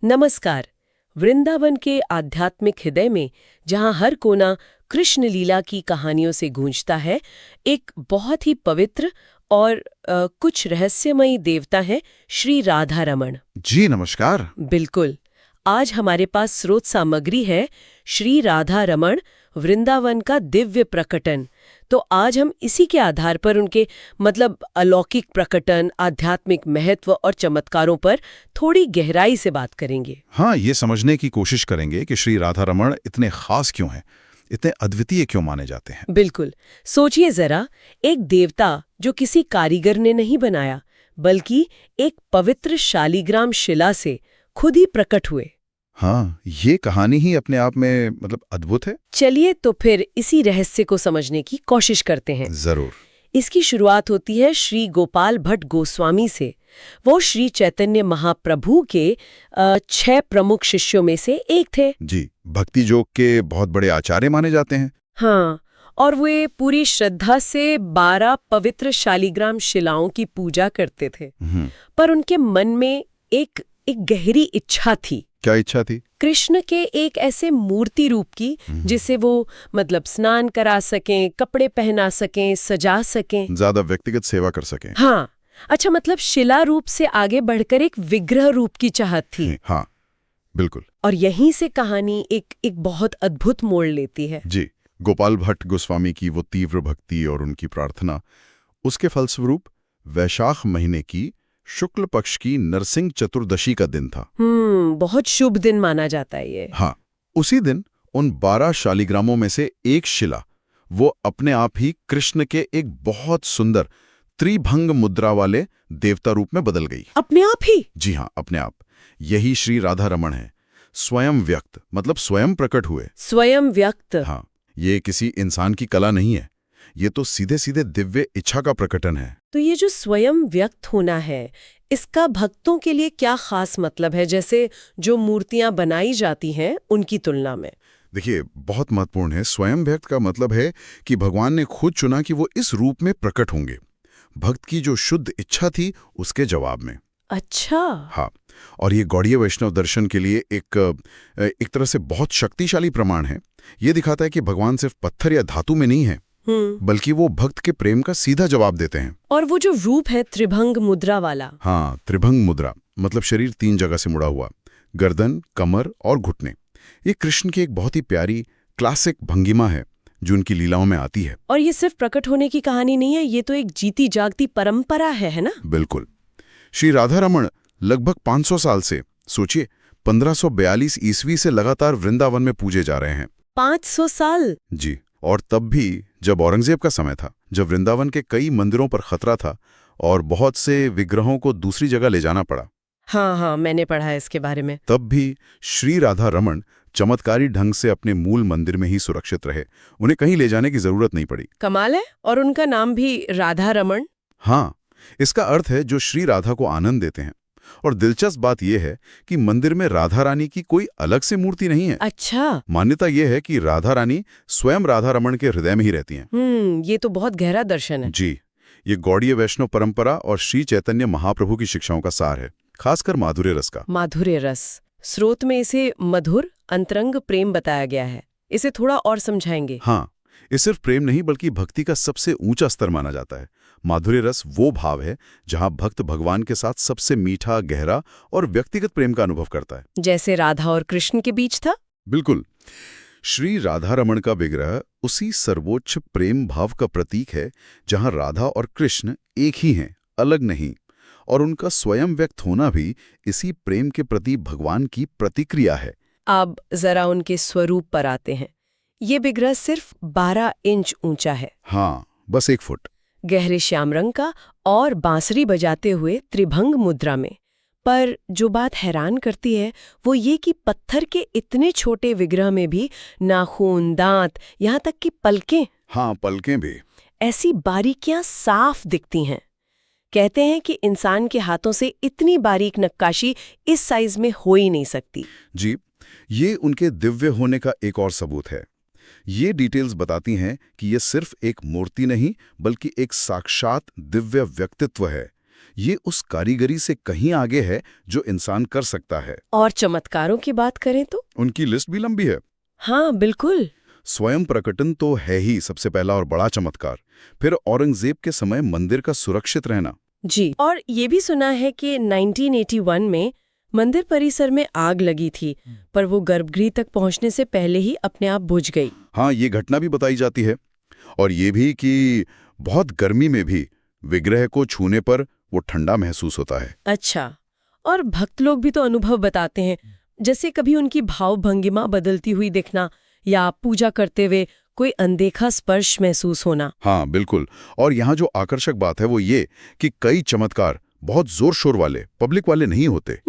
नमस्कार। वृंदावन के आध्यात्मिक हृदय में जहां हर कोना कृष्ण लीला की कहानियों से गूंजता है, एक बहुत ही पवित्र और कुछ रहस्यमयी देवता है श्री राधा रमण। जी नमस्कार। बिल्कुल। आज हमारे पास स्रोत सामग्री है श्री राधा रमण वृंदावन का दिव्य प्रकटन। तो आज हम इसी के आधार पर उनके अलौकिक प्रकटन, आध्यात्मिक महत्व और चमत्कारों पर थोड़ी गहराई से बात करेंगे। हाँ, ये समझने की कोशिश करेंगे कि श्री राधा रमण इतने खास क्यों हैं, इतने अद्वितीय क्यों माने जाते हैं। बिल्कुल। सोचिए जरा, एक देवता जो किसी कारीगर ने नहीं बनाया, बल्कि एक पवित्र शालिग्राम शिला से खुद ही प्रकट हुए। हाँ, ये कहानी ही अपने आप में अद्भुत है। चलिए तो फिर इसी रहस्य को समझने की कोशिश करते हैं। जरूर। इसकी शुरुआत होती है श्री गोपाल भट्ट गोस्वामी से। वो श्री चैतन्य महाप्रभु के 6 प्रमुख शिष्यों में से एक थे। जी, भक्ति योग के बहुत बड़े आचार्य माने जाते हैं। हाँ, और वे पूरी श्रद्धा से 12 पवित्र शालिग्राम शिलाओं की पूजा करते थे। पर उनके मन में एक गहरी इच्छा थी। क्या इच्छा थी? कृष्ण के एक ऐसे मूर्ति रूप की जिसे वो स्नान करा सकें, कपड़े पहना सकें, सजा सकें, ज्यादा व्यक्तिगत सेवा कर सकें। हाँ, अच्छा, शिला रूप से आगे बढ़कर एक विग्रह रूप की चाहत थी। हाँ, बिल्कुल। और यहीं से कहानी एक बहुत अद्भुत मोड़ लेती है। जी, गोपाल भट्ट गोस्वामी की वो तीव्र भक्ति और उनकी प्रार्थना, उसके फलस्वरूप वैशाख महीने की शुक्ल पक्ष की नरसिंह चतुर्दशी का दिन था। बहुत शुभ दिन माना जाता है ये। हाँ, उसी दिन उन 12 शालिग्रामों में से एक शिला वो अपने आप ही कृष्ण के एक बहुत सुंदर त्रिभंग मुद्रा वाले देवता रूप में बदल गई। अपने आप ही? जी हाँ, अपने आप। यही श्री राधा रमण है। स्वयं व्यक्त, स्वयं प्रकट हुए। स्वयं व्यक्त? हाँ, ये किसी इंसान की कला नहीं है, ये तो सीधे सीधे दिव्य इच्छा का प्रकटन है। तो ये जो स्वयं व्यक्त होना है, इसका भक्तों के लिए क्या खास मतलब है, जैसे जो मूर्तियां बनाई जाती हैं उनकी तुलना में? देखिए, बहुत महत्वपूर्ण है। स्वयं व्यक्त का मतलब है कि भगवान ने खुद चुना कि वो इस रूप में प्रकट होंगे, भक्त की जो शुद्ध इच्छा थी उसके जवाब में। अच्छा। हाँ, और ये गौड़ीय वैष्णव दर्शन के लिए एक तरह से बहुत शक्तिशाली प्रमाण है। ये दिखाता है कि भगवान सिर्फ पत्थर या धातु में नहीं है, बल्कि वो भक्त के प्रेम का सीधा जवाब देते हैं। और वो जो रूप है त्रिभंग मुद्रा वाला। हाँ, त्रिभंग मुद्रा शरीर 3 जगह से मुड़ा हुआ, गर्दन, कमर और घुटने। ये कृष्ण की एक बहुत ही प्यारी क्लासिक भंगिमा है जो उनकी लीलाओं में आती है। और ये सिर्फ प्रकट होने की कहानी नहीं है, ये तो एक जीती जागती परंपरा है ना? बिल्कुल। श्री राधा रमण लगभग 500 साल से, सोचिए, 1542 ईस्वी से लगातार वृंदावन में पूजे जा रहे हैं। 500 साल? जी। और तब भी जब औरंगजेब का समय था, जब वृंदावन के कई मंदिरों पर खतरा था और बहुत से विग्रहों को दूसरी जगह ले जाना पड़ा। हाँ, मैंने पढ़ा है इसके बारे में। तब भी श्री राधा रमण चमत्कारी ढंग से अपने मूल मंदिर में ही सुरक्षित रहे। उन्हें कहीं ले जाने की जरूरत नहीं पड़ी। कमाल है। और उनका नाम भी राधा रमण? हाँ, इसका अर्थ है जो श्री राधा को आनंद देते हैं। और दिलचस्प बात यह है कि मंदिर में राधा रानी की कोई अलग से मूर्ति नहीं है। अच्छा। मान्यता यह है कि राधा रानी स्वयं राधा रमण के हृदय में ही रहती हैं। ये तो बहुत गहरा दर्शन है। जी, ये गौड़ीय वैष्णव परंपरा और श्री चैतन्य महाप्रभु की शिक्षाओं का सार है, खासकर माधुर्य रस का। माधुर्य रस। स्रोत में इसे मधुर अंतरंग प्रेम बताया गया है। इसे थोड़ा और समझाएंगे? हाँ, ये सिर्फ प्रेम नहीं बल्कि भक्ति का सबसे ऊंचा स्तर माना जाता है। माधुर्य रस वो भाव है जहां भक्त भगवान के साथ सबसे मीठा, गहरा और व्यक्तिगत प्रेम का अनुभव करता है, जैसे राधा और कृष्ण के बीच था। बिल्कुल। श्री राधा रमण का विग्रह उसी सर्वोच्च प्रेम भाव का प्रतीक है जहां राधा और कृष्ण एक ही हैं, अलग नहीं। और उनका स्वयं व्यक्त होना भी इसी प्रेम के प्रति भगवान की प्रतिक्रिया है। अब जरा उनके स्वरूप पर आते हैं। ये विग्रह सिर्फ 12 इंच ऊंचा है। हाँ, बस 1 फुट। गहरे श्याम रंग का और बांसुरी बजाते हुए त्रिभंग मुद्रा में। पर जो बात हैरान करती है वो ये कि पत्थर के इतने छोटे विग्रह में भी नाखून, दांत, यहाँ तक कि पलकें। हाँ, पलकें भी। ऐसी बारीकियां साफ दिखती हैं। कहते हैं कि इंसान के हाथों से इतनी बारीक नक्काशी इस साइज में हो ही नहीं सकती। जी, ये उनके दिव्य होने का एक और सबूत है। ये डिटेल्स बताती हैं कि ये सिर्फ एक मूर्ति नहीं बल्कि एक साक्षात दिव्य व्यक्तित्व है ये उस कारीगरी से कहीं आगे है जो इंसान कर सकता है। और चमत्कारों की बात करें तो? उनकी लिस्ट भी लंबी है। हाँ बिल्कुल। स्वयं प्रकटन तो है ही सबसे पहला और बड़ा चमत्कार। फिर औरंगजेब के समय मंदिर का सुरक्षित रहना। जी, और ये भी सुना है कि 1981 में मंदिर परिसर में आग लगी थी, पर वो गर्भगृह तक पहुंचने से पहले ही अपने आप बुझ गई। हाँ, ये घटना भी बताई जाती है। और ये भी कि बहुत गर्मी में भी विग्रह को छूने पर वो ठंडा महसूस होता है। अच्छा, और भक्त लोग भी तो अनुभव बताते हैं, जैसे कभी उनकी भाव भंगिमा बदलती हुई दिखना या पूजा करते हुए कोई अनदेखा स्पर्श महसूस होना। हाँ बिल्कुल। और यहाँ जो आकर्षक बात है वो ये कि कई चमत्कार बहुत जोर शोर वाले, पब्लिक वाले नहीं होते।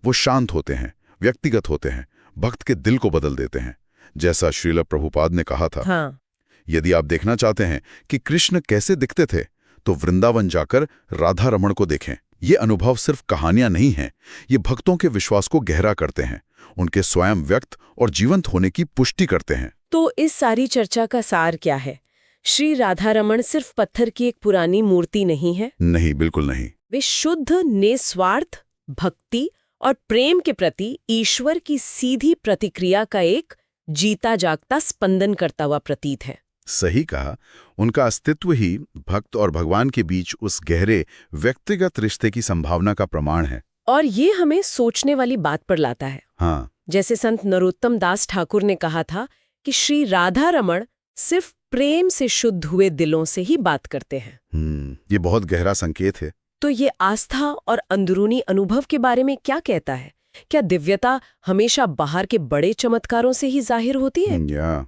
वो शांत होते हैं, व्यक्तिगत होते हैं, भक्त के दिल को बदल देते हैं। जैसा श्रील प्रभुपाद ने कहा था, हाँ। यदि आप देखना चाहते हैं कि कृष्ण कैसे दिखते थे, तो वृंदावन जाकर राधा रमण को देखें। ये अनुभव सिर्फ कहानियां नहीं हैं, ये भक्तों के विश्वास को गहरा करते हैं, उनके स्वयं व्यक्त और जीवंत होने की पुष्टि करते हैं। तो इस सारी चर्चा का सार क्या है? श्री राधा रमण सिर्फ पत्थर की एक पुरानी मूर्ति नहीं है। नहीं, बिल्कुल नहीं। वे शुद्ध, निस्वार्थ भक्ति और प्रेम के प्रति ईश्वर की सीधी प्रतिक्रिया का एक जीता जागता स्पंदन करता हुआ प्रतीत है। सही कहा। उनका अस्तित्व ही भक्त और भगवान के बीच उस गहरे व्यक्तिगत रिश्ते की संभावना का प्रमाण है। और ये हमें सोचने वाली बात पर लाता है। हाँ, जैसे संत नरोत्तम दास ठाकुर ने कहा था कि श्री राधा रमण सिर्फ प्रेम से शुद्ध हुए दिलों से ही बात करते हैं। ये बहुत गहरा संकेत है। तो ये आस्था और अंदरूनी अनुभव के बारे में क्या कहता है? क्या दिव्यता हमेशा बाहर के बड़े चमत्कारों से ही जाहिर होती है? या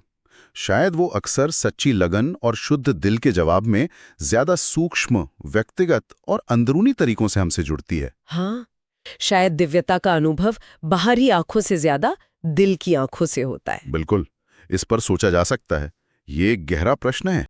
शायद वो अक्सर सच्ची लगन और शुद्ध दिल के जवाब में ज्यादा सूक्ष्म, व्यक्तिगत और अंदरूनी तरीकों से हमसे जुड़ती है। हाँ, शायद दिव्यता का अनुभव बाहरी आंखों से ज्यादा दिल की आंखों से होता है। बिल्कुल, इस पर सोचा जा सकता है। ये एक गहरा प्रश्न है।